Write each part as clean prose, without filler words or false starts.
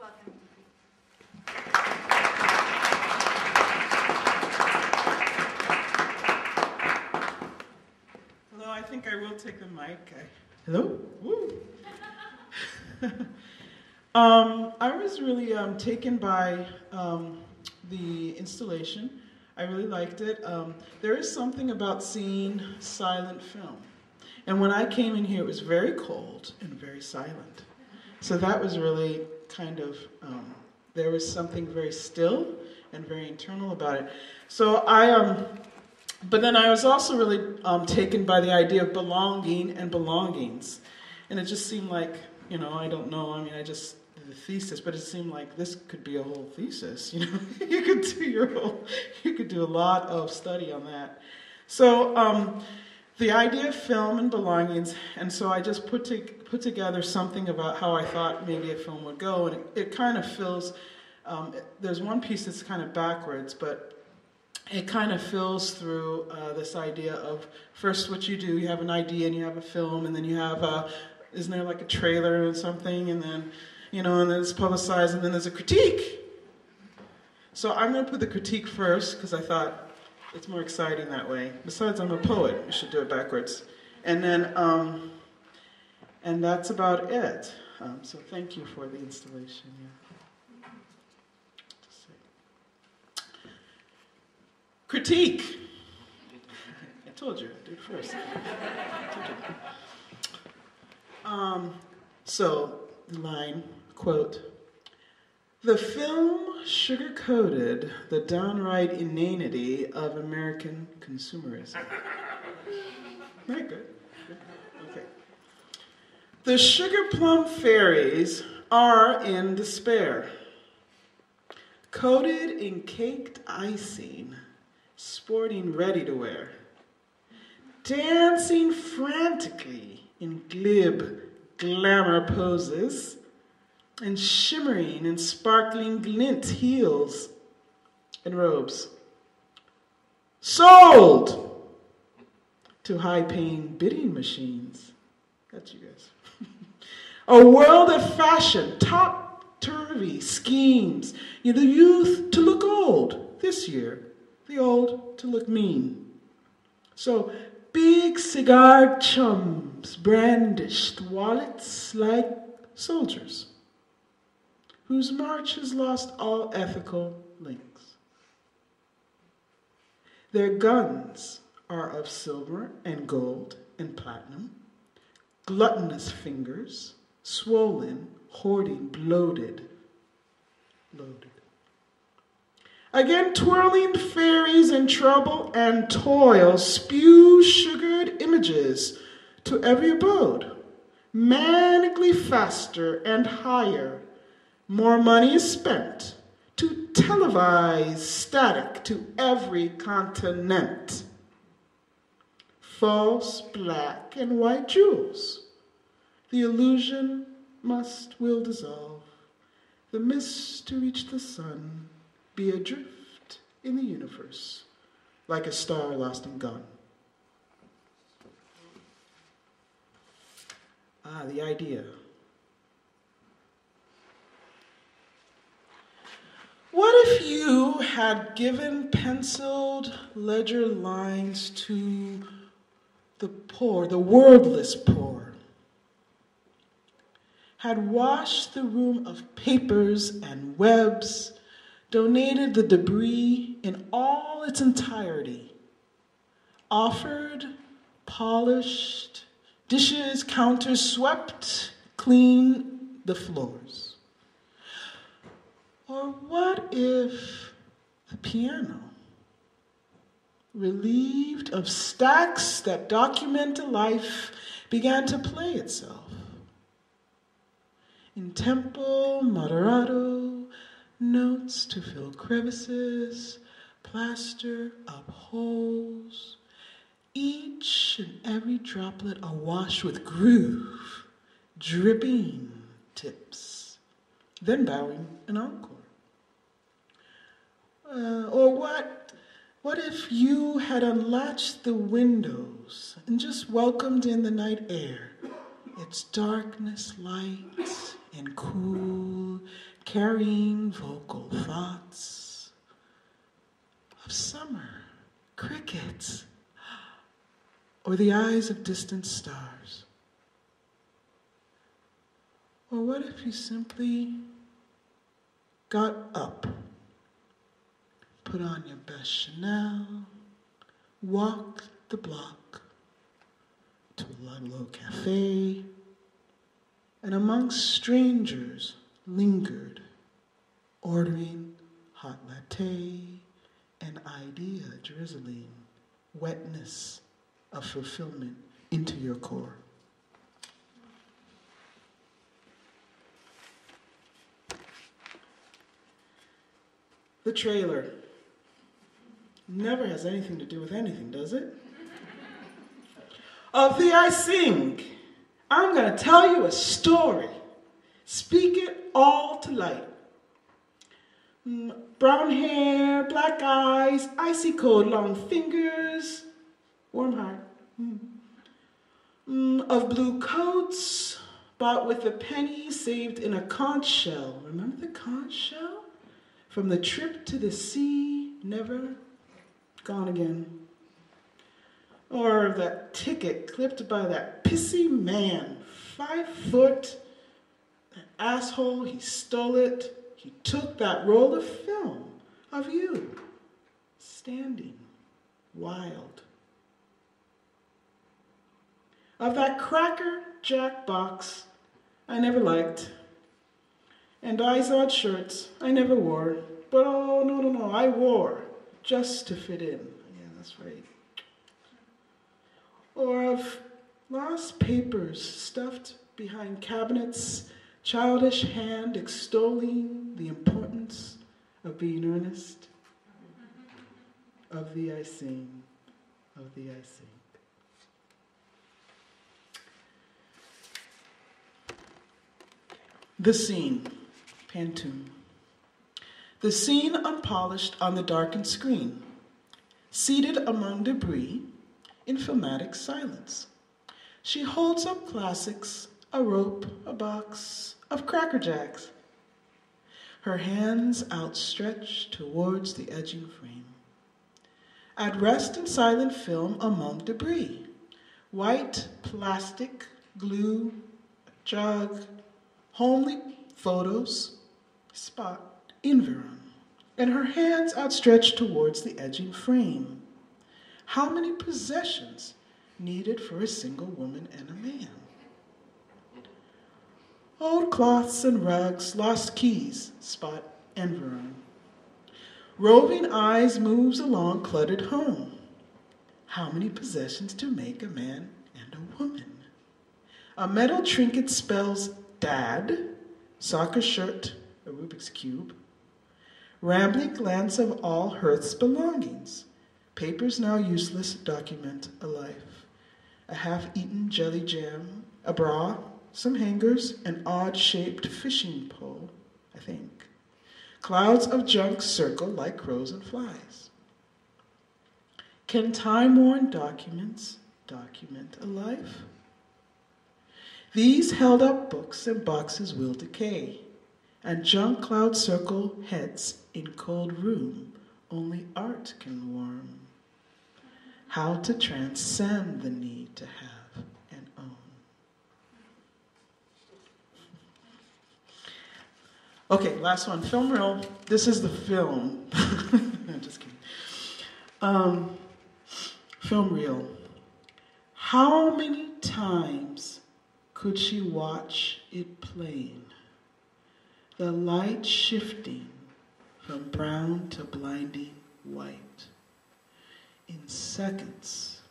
welcome. Hello, I think I will take the mic. Hello? Woo. I was really taken by the installation. I really liked it. There is something about seeing silent film. And when I came in here, it was very cold and very silent. So that was really kind of, there was something very still and very internal about it. So but then I was also really taken by the idea of belonging and belongings. And it just seemed like, I don't know, I just did the thesis, but it seemed like this could be a whole thesis, You could do a lot of study on that. So the idea of film and belongings, and so I just put together something about how I thought maybe a film would go, and it kind of fills, there's one piece that's kind of backwards, but it kind of fills through this idea of first what you do, you have an idea and you have a film, and then you have, isn't there like a trailer or something, and then, and then it's publicized, and then there's a critique. So I'm going to put the critique first, because I thought it's more exciting that way. Besides, I'm a poet, we should do it backwards. And then, and that's about it. So thank you for the installation. Yeah. Critique. I told you, I did it first. So, the line, quote, "The film sugar-coated the downright inanity of American consumerism." Very good. Okay. "The sugar plum fairies are in despair, coated in caked icing, sporting ready-to-wear, dancing frantically in glib glamour poses, and shimmering in sparkling glint heels and robes. Sold to high-paying bidding machines." That's you guys. "A world of fashion, top-turvy schemes, the youth to look old this year, the old to look mean. So big cigar chums brandished wallets like soldiers, whose march has lost all ethical links. Their guns are of silver and gold and platinum, gluttonous fingers, swollen, hoarding, bloated, loaded. Again, twirling fairies in trouble and toil spew sugared images to every abode, manically faster and higher. More money is spent to televise static to every continent. False black and white jewels. The illusion will dissolve. The mist to reach the sun, be adrift in the universe, like a star lost and gone." The idea. What if you had given penciled ledger lines to the poor, the wordless poor, had washed the room of papers and webs, donated the debris in all its entirety, offered, polished, dishes, counters, swept, clean the floors? Or what if the piano, relieved of stacks that document a life, began to play itself? In tempo moderato, notes to fill crevices, plaster up holes, each and every droplet awash with groove, dripping tips, then bowing an encore. Or what if you had unlatched the windows and just welcomed in the night air, its darkness light and cool, carrying vocal thoughts of summer, crickets, or the eyes of distant stars? Or what if you simply got up, put on your best Chanel, walked the block to a low cafe, and amongst strangers lingered, ordering hot latte and idea drizzling wetness of fulfillment into your core? The trailer never has anything to do with anything, does it? Of the I Sing, I'm going to tell you a story. Speak it all to light. Brown hair, black eyes, icy cold long fingers, warm heart. Of blue coats, bought with a penny saved in a conch shell. Remember the conch shell? From the trip to the sea, never gone again. Or that ticket clipped by that pissy man, 5 foot, that asshole, he stole it. He took that roll of film of you, standing wild. Of that Cracker Jack box I never liked, and Izod shirts I never wore, but oh, no, I wore just to fit in. Yeah, that's right. Or of lost papers stuffed behind cabinets, childish hand extolling the importance of being earnest. Of the I sing, of the I sing. The scene, Pantoum. The scene unpolished on the darkened screen, seated among debris in filmatic silence. She holds up classics, a rope, a box of Cracker Jacks, her hands outstretched towards the edging frame. At rest in silent film among debris, white, plastic, glue, jug, homely photos, spot, environ, and her hands outstretched towards the edging frame. How many possessions needed for a single woman and a man? Old cloths and rugs, lost keys, spot, environ. Roving eyes moves along cluttered home. How many possessions to make a man and a woman? A metal trinket spells dad, soccer shirt, a Rubik's Cube. Rambling glance of all hearth's belongings. Papers now useless document a life. A half-eaten jelly jam, a bra, some hangers, an odd-shaped fishing pole, I think. Clouds of junk circle like crows and flies. Can time-worn documents document a life? These held-up books and boxes will decay, and junk clouds circle heads in cold room only art can warm. How to transcend the need to have and own. Okay, last one, film reel. This is the film. I'm just kidding. Film reel. How many times could she watch it playing? The light shifting from brown to blinding white. In seconds,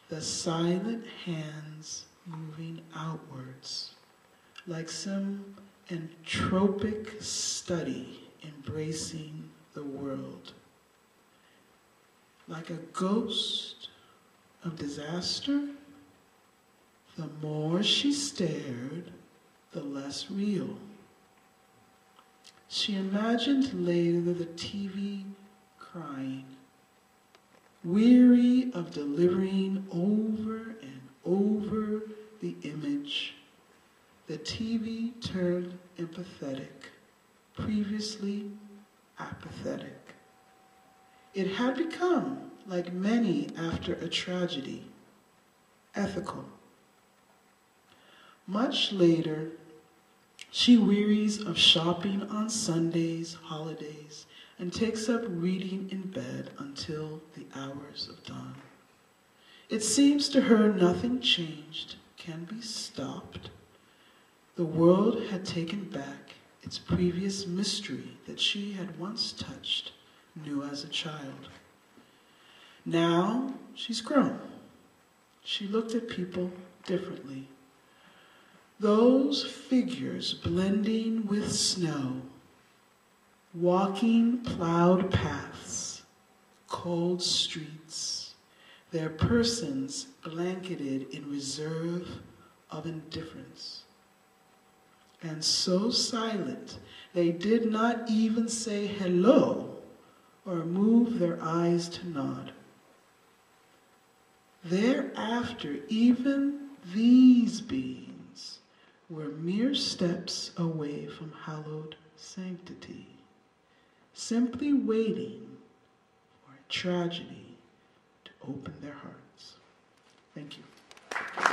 the silent hands moving outwards like some entropic study embracing the world. Like a ghost of disaster, the more she stared, the less real. She imagined later the TV crying, weary of delivering over and over the image. The TV turned empathetic, previously apathetic. It had become, like many after a tragedy, ethical. Much later, she wearies of shopping on Sundays, holidays, and takes up reading in bed until the hours of dawn. It seems to her nothing changed, can be stopped. The world had taken back its previous mystery that she had once touched, knew as a child. Now she's grown. She looked at people differently. Those figures blending with snow, walking plowed paths, cold streets, their persons blanketed in reserve of indifference. And so silent, they did not even say hello or move their eyes to nod. Thereafter, even these beings were mere steps away from hallowed sanctity, simply waiting for a tragedy to open their hearts. Thank you.